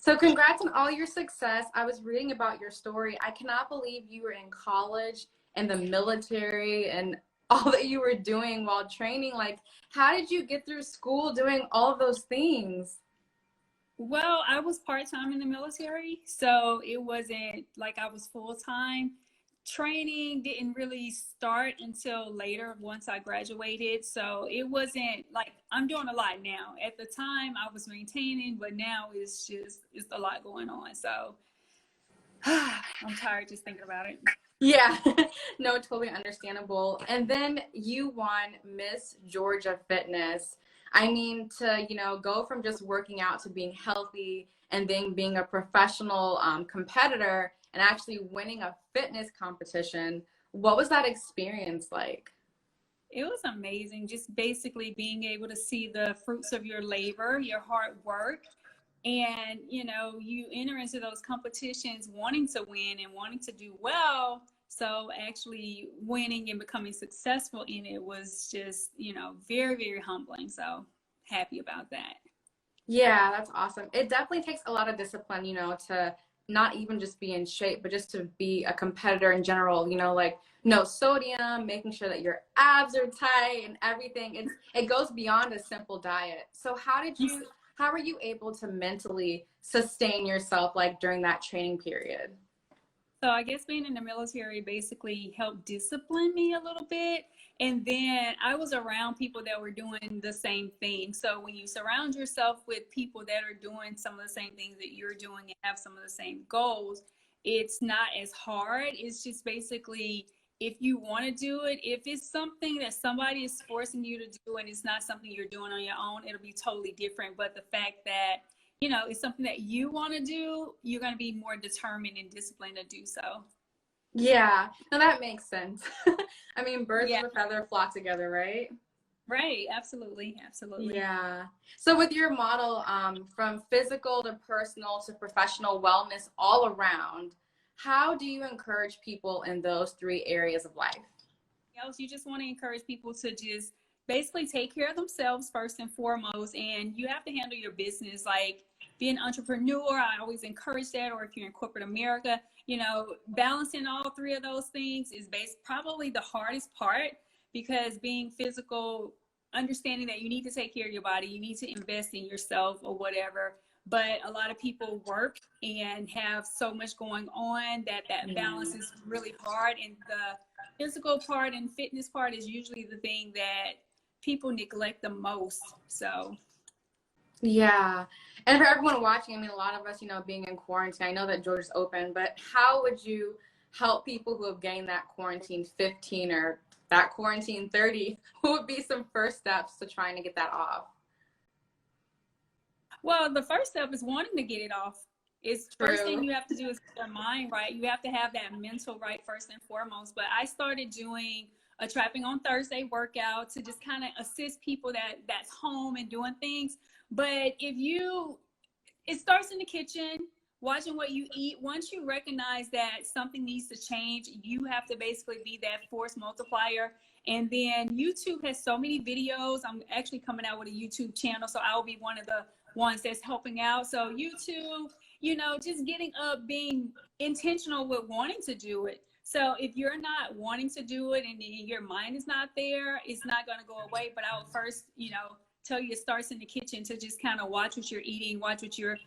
So congrats on all your success. I was reading about your story. I cannot believe you were in college and the military and all that you were doing while training. Like, how did you get through school doing all of those things? Well, I was part-time in the military, so it wasn't like I was full-time. Training didn't really start until later once I graduated. So it wasn't like I'm doing a lot now. At the time I was maintaining, but now it's a lot going on. So I'm tired just thinking about it. Yeah, no, totally understandable. And then you won Miss Georgia Fitness. I mean, to, go from just working out to being healthy and then being a professional competitor and actually winning a fitness competition. What was that experience like? It was amazing, just basically being able to see the fruits of your labor, your hard work. And, you enter into those competitions wanting to win and wanting to do well. So actually winning and becoming successful in it was just, very, very humbling. So happy about that. Yeah, that's awesome. It definitely takes a lot of discipline, to not even just be in shape, but just to be a competitor in general, like no sodium, making sure that your abs are tight and everything. It goes beyond a simple diet. So how were you able to mentally sustain yourself like during that training period? So I guess being in the military basically helped discipline me a little bit. And then I was around people that were doing the same thing. So when you surround yourself with people that are doing some of the same things that you're doing and have some of the same goals, it's not as hard. It's just basically if you want to do it, if it's something that somebody is forcing you to do and it's not something you're doing on your own, it'll be totally different. But the fact that it's something that you want to do, you're going to be more determined and disciplined to do so. Yeah, no, that makes sense. I mean, birds Yeah, of a feather flock together, right? right. Absolutely. Absolutely. Yeah. So with your model, from physical to personal to professional wellness all around, how do you encourage people in those three areas of life? Else, you just want to encourage people to just basically take care of themselves first and foremost. And you have to handle your business like being an entrepreneur. I always encourage that. Or if you're in corporate America, balancing all three of those things is probably the hardest part because being physical, understanding that you need to take care of your body, you need to invest in yourself or whatever. But a lot of people work and have so much going on that balance is really hard. And the physical part and fitness part is usually the thing that people neglect the most. So Yeah. And for everyone watching, I mean, a lot of us, being in quarantine, I know that Georgia's open, but how would you help people who have gained that quarantine 15 or that quarantine 30? What would be some first steps to trying to get that off? well, the first step is wanting to get it off. It's first thing True. you have to do is get your mind right. You have to have that mental right first and foremost. But I started doing a Trapping on Thursday workout to just kind of assist people that's home and doing things. But it starts in the kitchen, watching what you eat. Once you recognize that something needs to change, you have to basically be that force multiplier. And then YouTube has so many videos. I'm actually coming out with a YouTube channel, so I'll be one of the ones that's helping out. So YouTube, just getting up, being intentional with wanting to do it. So if you're not wanting to do it and your mind is not there, it's not going to go away. But I would first, tell you it starts in the kitchen to just kind of watch what you're eating, watch what you're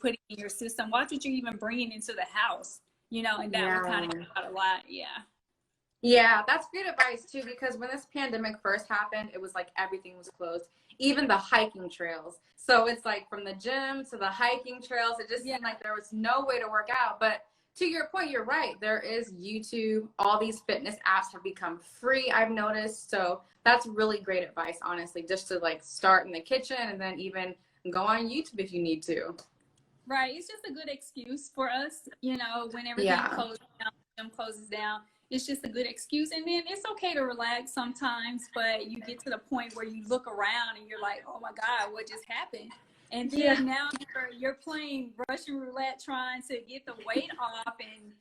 putting in your system, watch what you're even bringing into the house, and that would kind of help out a lot. Yeah. Yeah, that's great advice too, because when this pandemic first happened, it was like everything was closed, even the hiking trails. So it's like from the gym to the hiking trails, it just seemed like there was no way to work out. But to your point, you're right. There is YouTube. All these fitness apps have become free, I've noticed. So that's really great advice, honestly, just to like start in the kitchen and then even go on YouTube if you need to. Right. It's just a good excuse for us, when everything Yeah. closes down, gym closes down. It's just a good excuse. And then it's okay to relax sometimes, but you get to the point where you look around and you're like, oh my God, what just happened? And then Yeah. now you're playing Russian roulette trying to get the weight off and,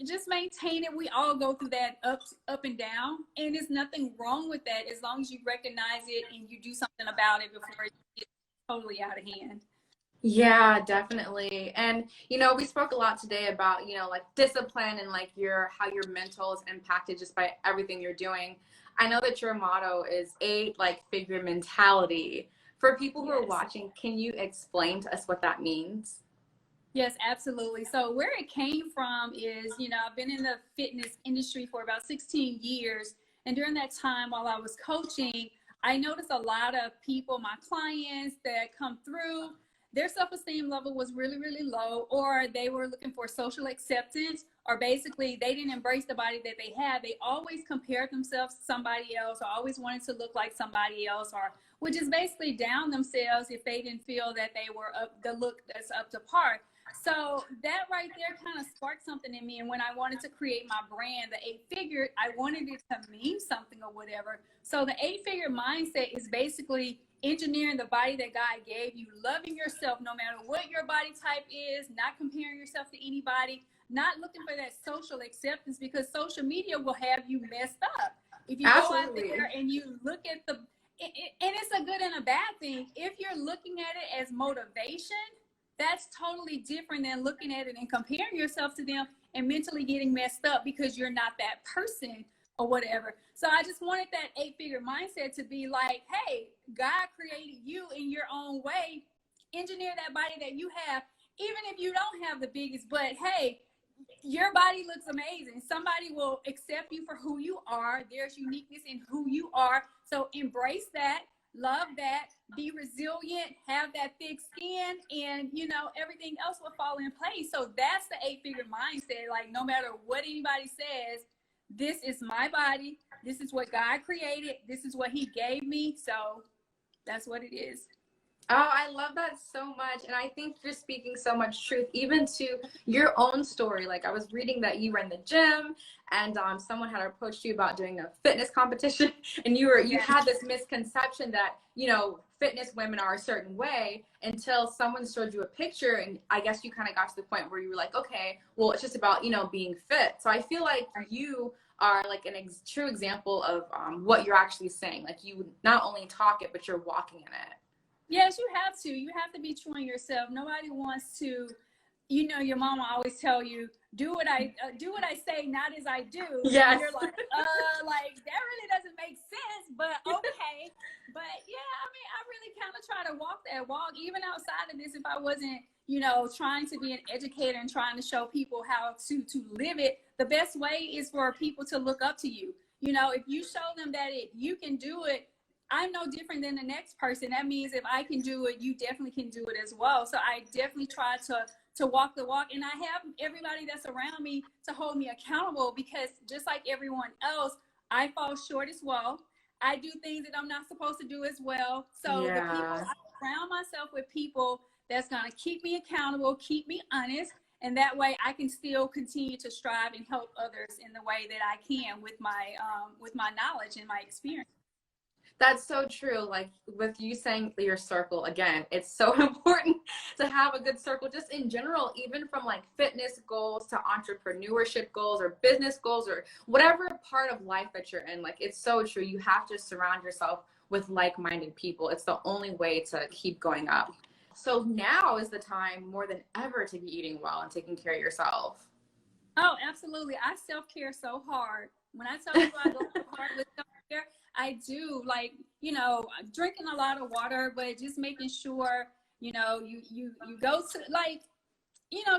just maintain it. We all go through that up and down. And there's nothing wrong with that as long as you recognize it and you do something about it before it gets totally out of hand. Yeah, definitely. And we spoke a lot today about, like discipline and like how your mental is impacted just by everything you're doing. I know that your motto is eight like figure mentality. For people who are Yes. watching, can you explain to us what that means? Yes, absolutely. So where it came from is, I've been in the fitness industry for about 16 years. And during that time, while I was coaching, I noticed a lot of people, my clients that come through, their self-esteem level was really, really low, or they were looking for social acceptance, or basically they didn't embrace the body that they had. They always compared themselves to somebody else, or always wanted to look like somebody else, or would just basically down themselves if they didn't feel that they were the look that's up to par. So that right there kind of sparked something in me. And when I wanted to create my brand, the eight figure, I wanted it to mean something or whatever. So the eight figure mindset is basically engineering the body that God gave you, loving yourself no matter what your body type is, not comparing yourself to anybody, not looking for that social acceptance, because social media will have you messed up. If you go out Absolutely. there and you look at and it's a good and a bad thing. If you're looking at it as motivation, that's totally different than looking at it and comparing yourself to them and mentally getting messed up because you're not that person or whatever. So I just wanted that eight figure mindset to be like, hey, God created you in your own way. Engineer that body that you have, even if you don't have the biggest, but hey, your body looks amazing. Somebody will accept you for who you are. There's uniqueness in who you are. So embrace that, love that, be resilient, have that thick skin, and everything else will fall in place. So that's the eight figure mindset. Like, no matter what anybody says, this is my body. This is what God created. This is what He gave me. So that's what it is. Oh, I love that so much. And I think you're speaking so much truth, even to your own story. Like I was reading that you were in the gym and someone had approached you about doing a fitness competition and you had this misconception that, fitness women are a certain way until someone showed you a picture. And I guess you kind of got to the point where you were like, okay, well, it's just about, being fit. So I feel like you are like true example of what you're actually saying. Like you not only talk it, but you're walking in it. Yes, you have to. You have to be true in yourself. Nobody wants to, your mama always tell you, do what I say, not as I do. Yes. And you're like, like that really doesn't make sense, but okay. But yeah, I mean, I really kind of try to walk that walk, even outside of this. If I wasn't, trying to be an educator and trying to show people how to live it, the best way is for people to look up to you. If you show them that you can do it, I'm no different than the next person. That means if I can do it, you definitely can do it as well. So I definitely try to walk the walk, and I have everybody that's around me to hold me accountable, because just like everyone else, I fall short as well. I do things that I'm not supposed to do as well. So the people, I surround myself with people that's going to keep me accountable, keep me honest, and that way I can still continue to strive and help others in the way that I can with my knowledge and my experience. That's so true. Like with you saying your circle again, it's so important to have a good circle just in general, even from like fitness goals to entrepreneurship goals or business goals or whatever part of life that you're in. Like it's so true. You have to surround yourself with like-minded people. It's the only way to keep going up. So now is the time more than ever to be eating well and taking care of yourself. Oh, absolutely. I self-care so hard. When I tell people I go so hard with self-care, I do, like, drinking a lot of water, but just making sure, you go to, like,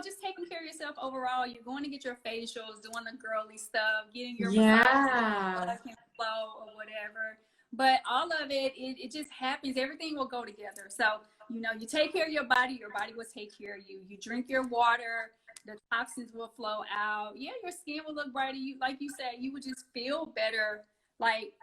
just taking care of yourself overall. You're going to get your facials, doing the girly stuff, getting your massage can flow or whatever. But all of it just happens. Everything will go together. So, you take care of your body will take care of you. You drink your water, the toxins will flow out. Yeah, your skin will look brighter. You, like you said, you would just feel better, like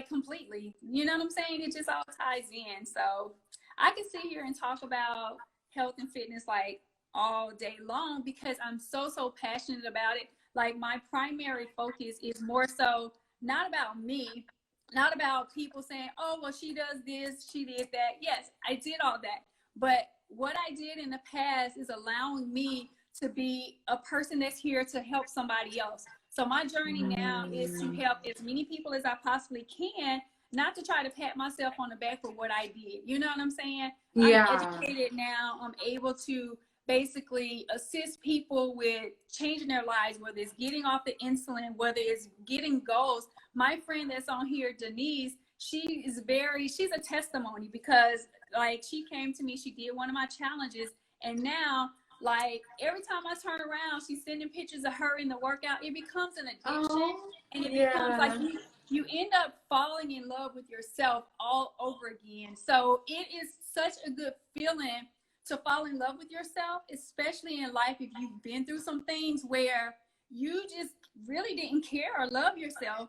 completely. You know what I'm saying? It just all ties in. So I can sit here and talk about health and fitness like all day long because I'm so passionate about it. Like my primary focus is more so not about me, not about people saying, oh, well, she does this, she did that. Yes, I did all that. But what I did in the past is allowing me to be a person that's here to help somebody else. So my journey now is to help as many people as I possibly can not to try to pat myself on the back for what I did. You know what I'm saying? Yeah. I'm educated now. I'm able to basically assist people with changing their lives, whether it's getting off the insulin, whether it's getting goals. My friend that's on here, Denise, she's a testimony, because like she came to me, she did one of my challenges, and now like every time I turn around, she's sending pictures of her in the workout. It becomes an addiction, and it becomes like you end up falling in love with yourself all over again. So it is such a good feeling to fall in love with yourself, especially in life if you've been through some things where you just really didn't care or love yourself.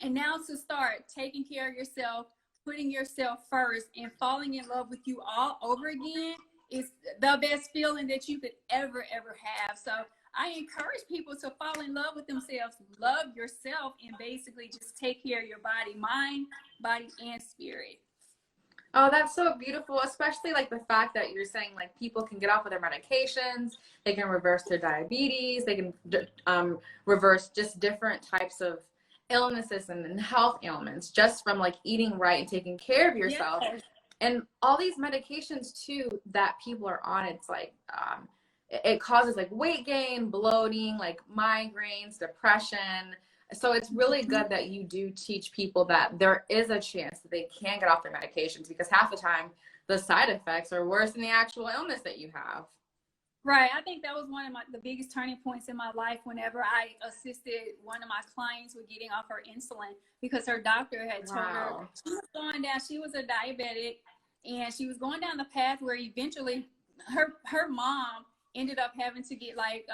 And now to start taking care of yourself, putting yourself first, and falling in love with you all over again is the best feeling that you could ever have. So I encourage people to fall in love with themselves, love yourself, and basically just take care of your body, mind, body, and spirit. Oh, that's so beautiful, especially like the fact that you're saying like people can get off of their medications, they can reverse their diabetes, they can reverse just different types of illnesses and health ailments just from like eating right and taking care of yourself. Yes. And all these medications too that people are on, it's like it causes like weight gain, bloating, like migraines, depression. So it's really good that you do teach people that there is a chance that they can get off their medications, because half the time the side effects are worse than the actual illness that you have. Right. I think that was one of the biggest turning points in my life whenever I assisted one of my clients with getting off her insulin, because her doctor had told her she was going down, she was a diabetic, and she was going down the path where eventually her mom ended up having to get like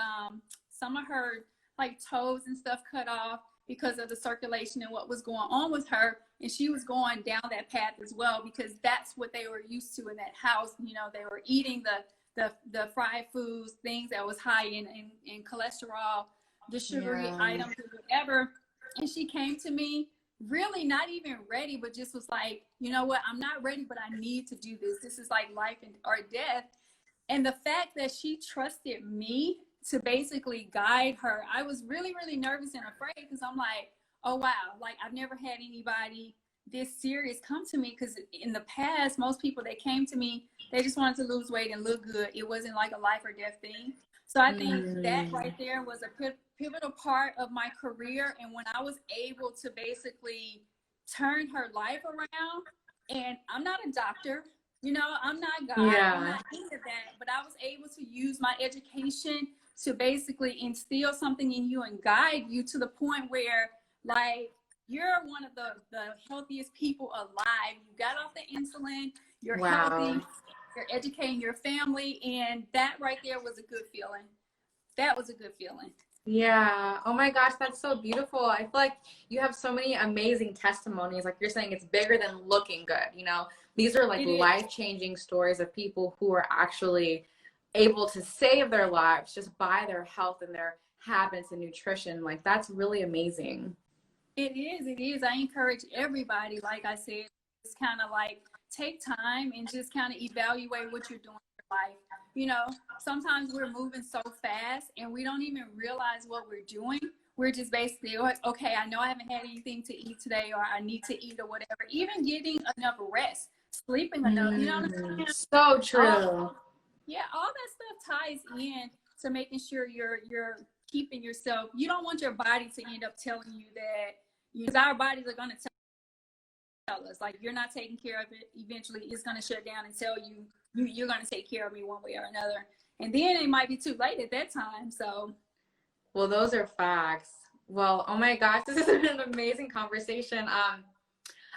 some of her like toes and stuff cut off because of the circulation and what was going on with her. And she was going down that path as well, because that's what they were used to in that house. You know, they were eating the fried foods, things that was high in cholesterol, the sugary items, or whatever. And she came to me really not even ready, but just was like, you know what, I'm not ready, but I need to do this. This is like life or death. And the fact that she trusted me to basically guide her, I was really, really nervous and afraid, because I'm like, oh, wow, like I've never had anybody this serious come to me, because in the past, most people that came to me, they just wanted to lose weight and look good. It wasn't like a life or death thing. So I think that right there was a pivotal part of my career. And when I was able to basically turn her life around, and I'm not a doctor, you know, I'm not God, I'm not any of that, but I was able to use my education to basically instill something in you and guide you to the point where, like, you're one of the healthiest people alive. You got off the insulin, you're healthy, you're educating your family, and that right there was a good feeling. That was a good feeling. Yeah. Oh my gosh, that's so beautiful. I feel like you have so many amazing testimonies. Like you're saying, it's bigger than looking good. You know, these are like life-changing stories of people who are actually able to save their lives just by their health and their habits and nutrition. Like that's really amazing. It is. It is. I encourage everybody, like I said, just kind of like take time and just kind of evaluate what you're doing in your life. You know, sometimes we're moving so fast and we don't even realize what we're doing. We're just basically, okay, I know I haven't had anything to eat today, or I need to eat, or whatever. Even getting enough rest, sleeping enough, you know what I'm saying? So true. All that stuff ties in to making sure you're keeping yourself. You don't want your body to end up telling you that, because our bodies are going to tell us, like, you're not taking care of it. Eventually it's going to shut down and tell you you're going to take care of me one way or another, and then it might be too late at that time. So well, those are facts. Well, oh my gosh, this has been an amazing conversation.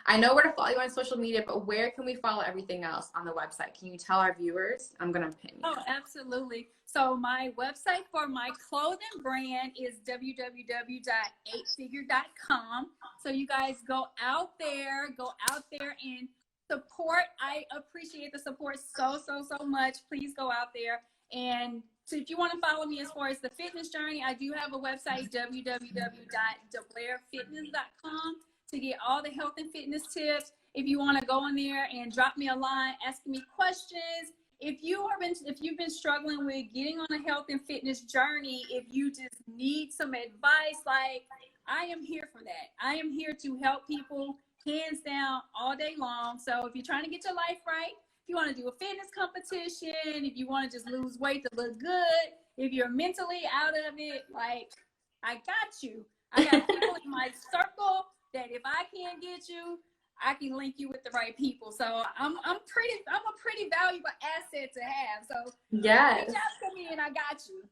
I know where to follow you on social media, but where can we follow everything else on the website? Can you tell our viewers? I'm going to pin you. Oh, absolutely. So my website for my clothing brand is www.8figure.com. So you guys go out there and support. I appreciate the support so much. Please go out there. And so if you want to follow me as far as the fitness journey, I do have a website, www.DeBlairFitness.com, to get all the health and fitness tips. If you want to go in there and drop me a line, asking me questions. If you've been struggling with getting on a health and fitness journey, if you just need some advice, like, I am here for that. I am here to help people hands down, all day long. So if you're trying to get your life right, if you want to do a fitness competition, if you want to just lose weight to look good, if you're mentally out of it, like, I got you. I got people in my circle that if I can't get you, I can link you with the right people. So I'm a pretty valuable asset to have. So yes, reach out to me and I got you.